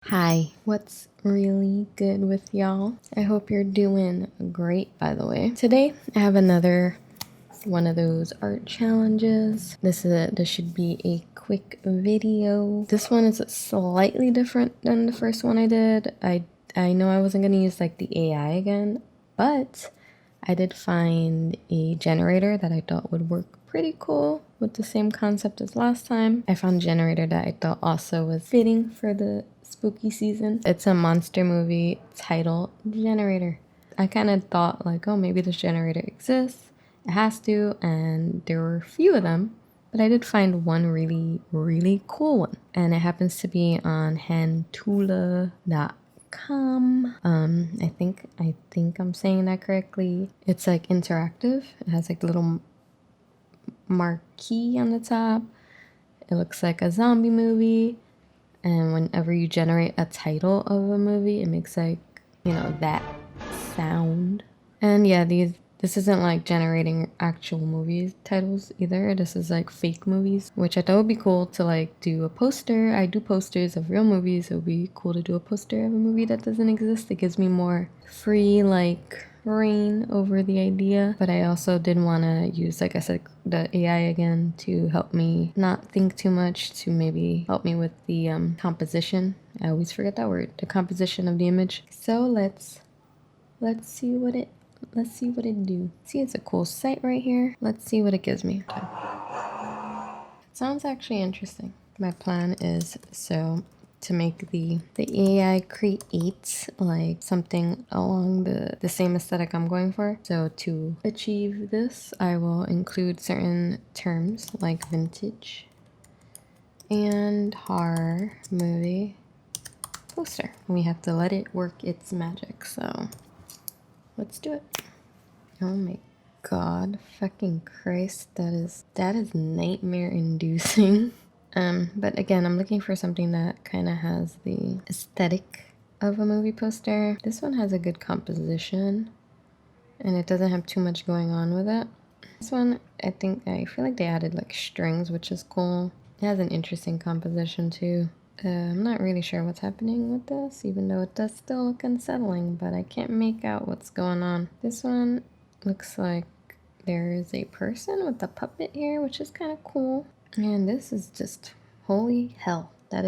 Hi, what's really good with y'all? I hope you're doing great, by the way. Today, I have another one of those art challenges. This should be a quick video. This one is slightly different than the first one I did. I know I wasn't gonna use like the AI again, but I did find a generator that I thought would work pretty cool with the same concept as last time. I found a generator that I thought also was fitting for the spooky season. It's a monster movie title generator. I kind of thought like, oh, maybe this generator exists. It has to, and there were a few of them, but I did find one really cool one, and it happens to be on handtoola.com. I think I'm saying that correctly. It's like interactive. It has like little marquee on the top. It looks like a zombie movie, and whenever you generate a title of a movie, it makes like, that sound. And yeah, this isn't like generating actual movie titles either. This is like fake movies, which I thought would be cool to like do a poster. I do posters of real movies. It would be cool to do a poster of a movie that doesn't exist. It gives me more free like reign over the idea. But I also did want to use, like I said, the AI again to help me not think too much, to maybe help me with the composition. I always forget that word. The composition of the image. So let's see what it do. See, it's a cool site right here. Let's see what it gives me. It sounds actually interesting. My plan is to make the AI create like something along the same aesthetic I'm going for. So to achieve this, I will include certain terms like vintage and horror movie poster. We have to let it work its magic. So let's do it. Oh my god, fucking Christ, that is nightmare inducing. But again, I'm looking for something that kind of has the aesthetic of a movie poster. This one has a good composition, and it doesn't have too much going on with it. This one, I feel like they added like strings, which is cool. It has an interesting composition too. I'm not really sure what's happening with this, even though it does still look unsettling, but I can't make out what's going on. This one looks like there is a person with a puppet here, which is kind of cool. And this is just, holy hell. That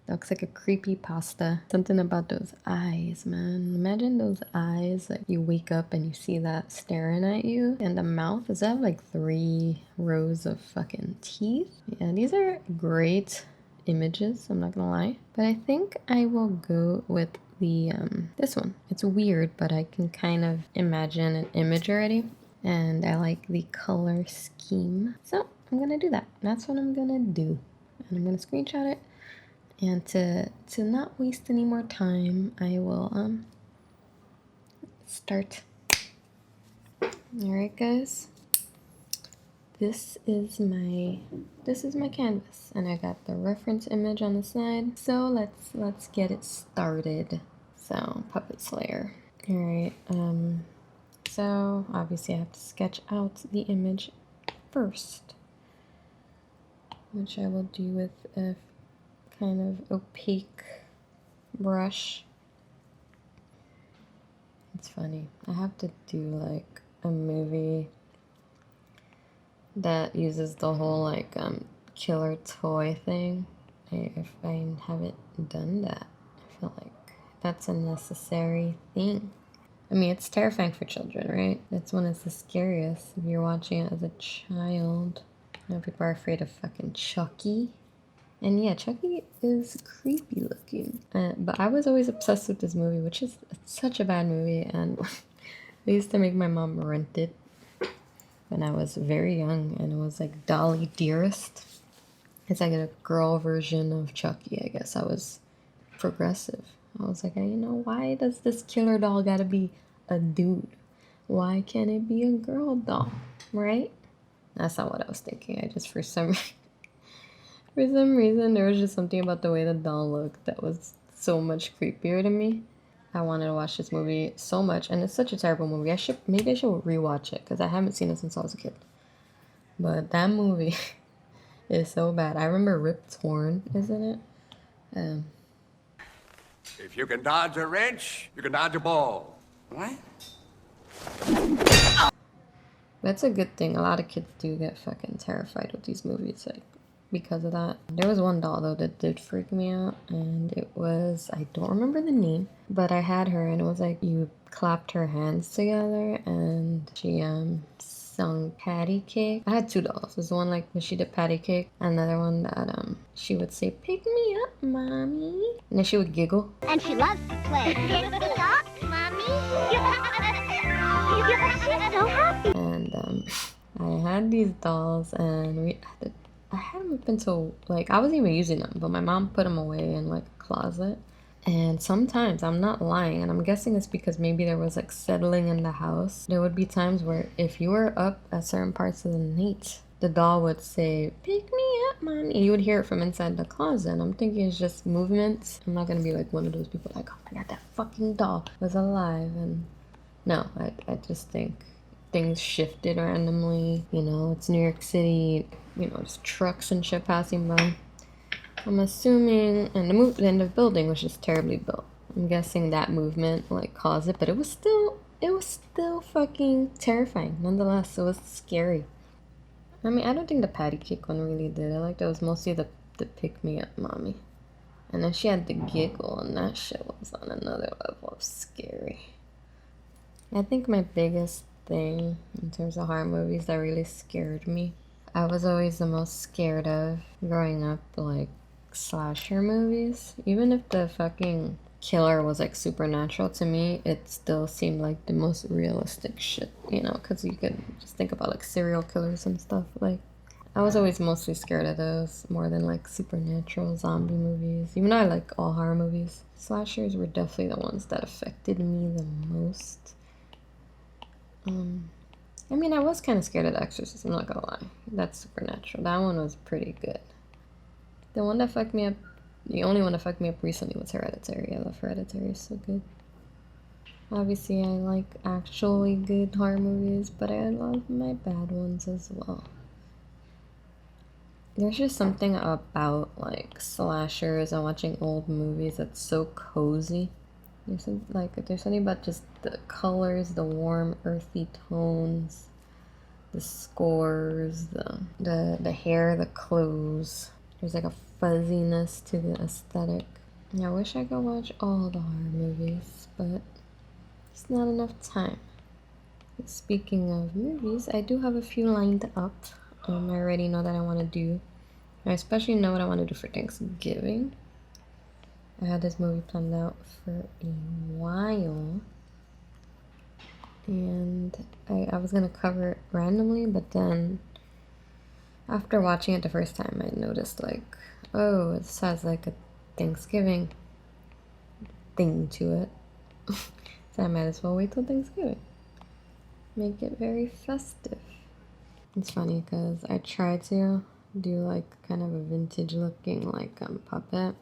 looks like a creepy pasta. Something about those eyes, man. Imagine those eyes, like you wake up and you see that staring at you. And the mouth, does that have like 3 rows of fucking teeth? Yeah, these are great images, I'm not gonna lie. But I think I will go with the this one. It's weird, but I can kind of imagine an image already, and I like the color scheme, so I'm gonna do that. That's what I'm gonna do, and I'm gonna screenshot it. And to not waste any more time, I will start. All right, guys. This is my canvas, and I got the reference image on the side. So let's get it started. So Puppet Slayer. All right. So obviously I have to sketch out the image first, which I will do with a kind of opaque brush. It's funny. I have to do like a movie that uses the whole like killer toy thing. If I haven't done that, I feel like that's a necessary thing. I mean, it's terrifying for children, right? That's when it's the scariest, if you're watching it as a child. You know, people are afraid of fucking Chucky. And yeah, Chucky is creepy looking. But I was always obsessed with this movie, which is such a bad movie. And they used to make my mom rent it when I was very young, and it was like Dolly Dearest. It's like a girl version of Chucky, I guess. I was progressive. I was like, why does this killer doll gotta be a dude? Why can't it be a girl doll, right? That's not what I was thinking. I just, for some reason, there was just something about the way the doll looked that was so much creepier to me. I wanted to watch this movie so much, and it's such a terrible movie. Maybe I should rewatch it, because I haven't seen it since I was a kid. But that movie is so bad. I remember Rip Torn is in it. Um, If you can dodge a wrench, you can dodge a ball. What? That's a good thing. A lot of kids do get fucking terrified with these movies, like, because of that. There was one doll, though, that did freak me out, and it was, I don't remember the name, but I had her, and it was like you clapped her hands together, and she, sung patty cake. I had two dolls. There's one, like, when she did patty cake, another one that, she would say, "Pick me up, mommy," and then she would giggle. And she loves to play. Pick me up, mommy. She's so happy. And I had these dolls, and I had them up until, like, I wasn't even using them, but my mom put them away in, like, a closet. And sometimes, I'm not lying, and I'm guessing it's because maybe there was, like, settling in the house. There would be times where if you were up at certain parts of the night, the doll would say, "Pick me up, mommy." And you would hear it from inside the closet. And I'm thinking it's just movements. I'm not gonna be like one of those people like, "Oh my god, that fucking doll was alive." And no, I just think things shifted randomly. You know, it's New York City, you know, there's trucks and shit passing by. I'm assuming, and the building was just terribly built. I'm guessing that movement like caused it, but it was still fucking terrifying. Nonetheless, it was scary. I mean, I don't think the patty cake one really did. I like that was mostly the pick me up mommy. And then she had the giggle, and that shit was on another level of scary. I think my biggest thing in terms of horror movies that really scared me, I was always the most scared of growing up, like, slasher movies. Even if the fucking killer was like supernatural, to me it still seemed like the most realistic shit, you know, because you could just think about like serial killers and stuff. Like, I was always mostly scared of those more than like supernatural zombie movies. Even though I like all horror movies, slashers were definitely the ones that affected me the most. I mean, I was kind of scared of The Exorcist, I'm not gonna lie. That's supernatural. That one was pretty good. The one that fucked me up, the only one that fucked me up recently was Hereditary. I love Hereditary, it's so good. Obviously, I like actually good horror movies, but I love my bad ones as well. There's just something about like slashers and watching old movies that's so cozy. There's something about just the colors, the warm, earthy tones, the scores, the hair, the clothes. There's like a fuzziness to the aesthetic. And I wish I could watch all the horror movies, but it's not enough time. Speaking of movies, I do have a few lined up. I already know that I want to do. I especially know what I want to do for Thanksgiving. I had this movie planned out for a while. And I was going to cover it randomly, but then after watching it the first time, I noticed like, oh, this has like a Thanksgiving thing to it. So I might as well wait till Thanksgiving. Make it very festive. It's funny because I tried to do like kind of a vintage looking like puppet.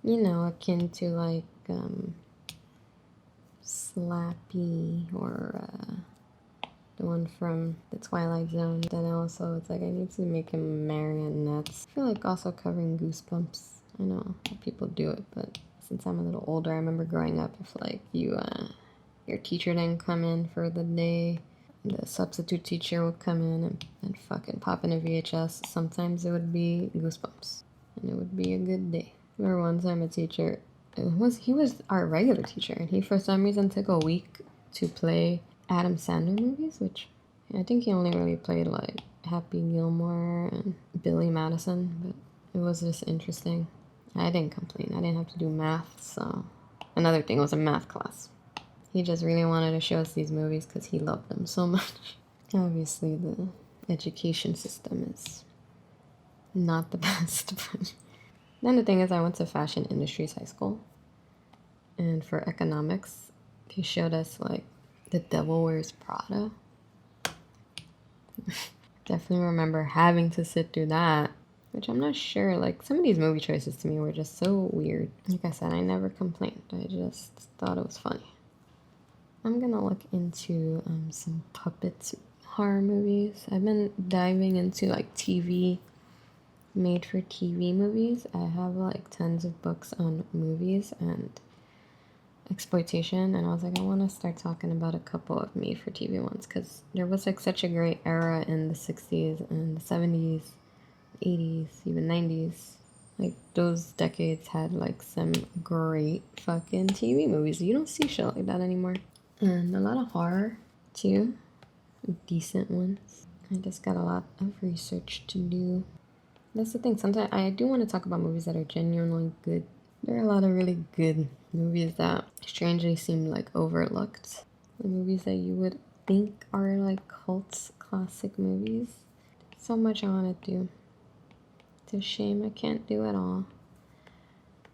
You know, akin to like Slappy or the one from the Twilight Zone. Then also it's like I need to make him marionettes. I feel like also covering Goosebumps. I know how people do it, but since I'm a little older, I remember growing up, if like your teacher didn't come in for the day, the substitute teacher would come in and fucking pop in a VHS. Sometimes it would be Goosebumps, and it would be a good day. I remember one time a teacher, he was our regular teacher, and he for some reason took a week to play Adam Sandler movies, which I think he only really played like Happy Gilmore and Billy Madison, but it was just interesting. I didn't complain. I didn't have to do math, so another thing, it was a math class. He just really wanted to show us these movies because he loved them so much. Obviously, the education system is not the best, but then the thing is, I went to Fashion Industries High School, and for economics, he showed us like The Devil Wears Prada. Definitely remember having to sit through that, which I'm not sure, like some of these movie choices to me were just so weird. Like I said, I never complained. I just thought it was funny. I'm gonna look into some puppets horror movies. I've been diving into like TV made for TV movies. I have like tons of books on movies and exploitation, and I was like, I want to start talking about a couple of made for TV ones because there was like such a great era in the 60s and the 70s, 80s, even 90s. Like those decades had like some great fucking TV movies. You don't see shit like that anymore. And a lot of horror too. Decent ones. I just got a lot of research to do. That's the thing. Sometimes I do want to talk about movies that are genuinely good. There are a lot of really good movies that strangely seem like overlooked. The movies that you would think are like cult classic movies. So much I want to do. It's a shame I can't do it all.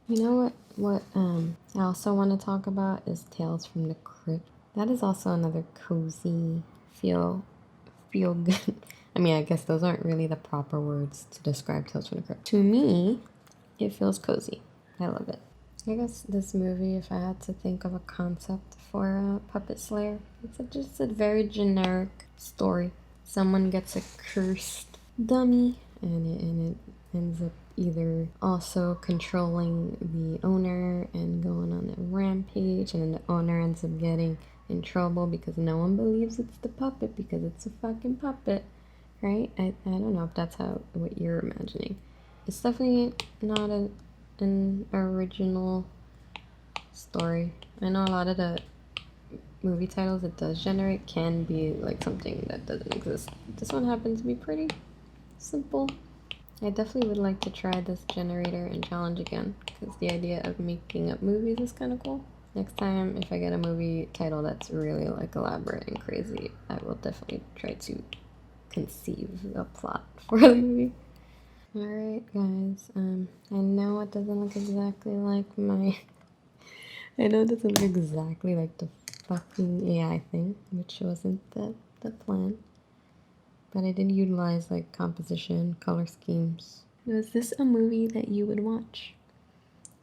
You know what I also want to talk about is Tales from the Crypt. That is also another cozy feel good. I mean, I guess those aren't really the proper words to describe Tales from the Crypt. To me, it feels cozy. I love it. I guess this movie, if I had to think of a concept for a puppet slayer, it's just a very generic story. Someone gets a cursed dummy, and it ends up either also controlling the owner and going on a rampage, and then the owner ends up getting in trouble because no one believes it's the puppet because it's a fucking puppet, right? I don't know if that's what you're imagining. It's definitely not an original story. I know a lot of the movie titles it does generate can be like something that doesn't exist. This one happens to be pretty simple. I definitely would like to try this generator and challenge again because the idea of making up movies is kind of cool. Next time, if I get a movie title that's really like elaborate and crazy, I will definitely try to conceive a plot for the movie. Alright guys, I know it doesn't look exactly like I know it doesn't look exactly like the fucking AI thing, which wasn't the plan. But I did utilize like composition, color schemes. Was this a movie that you would watch?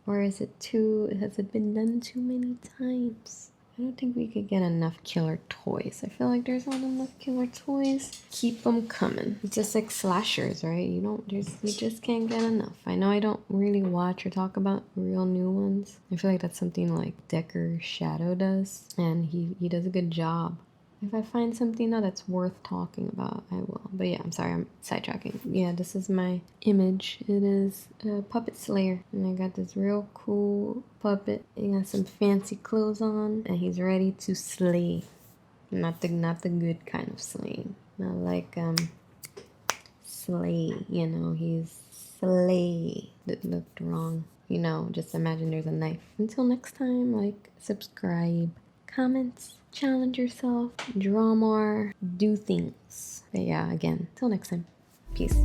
Or has it been done too many times? I don't think we could get enough killer toys. I feel like there's not enough killer toys. Keep them coming. It's just like slashers, right? You just can't get enough. I know I don't really watch or talk about real new ones. I feel like that's something like Decker Shadow does, and he does a good job. If I find something that's worth talking about, I will. But yeah, I'm sorry, I'm sidetracking. Yeah, this is my image. It is a puppet slayer. And I got this real cool puppet. He got some fancy clothes on. And he's ready to slay. Not the good kind of slaying. Not like, slay. You know, he's slay. That looked wrong. You know, just imagine there's a knife. Until next time, like, subscribe, comments, challenge yourself, draw more, do things. But yeah, again, till next time. Peace.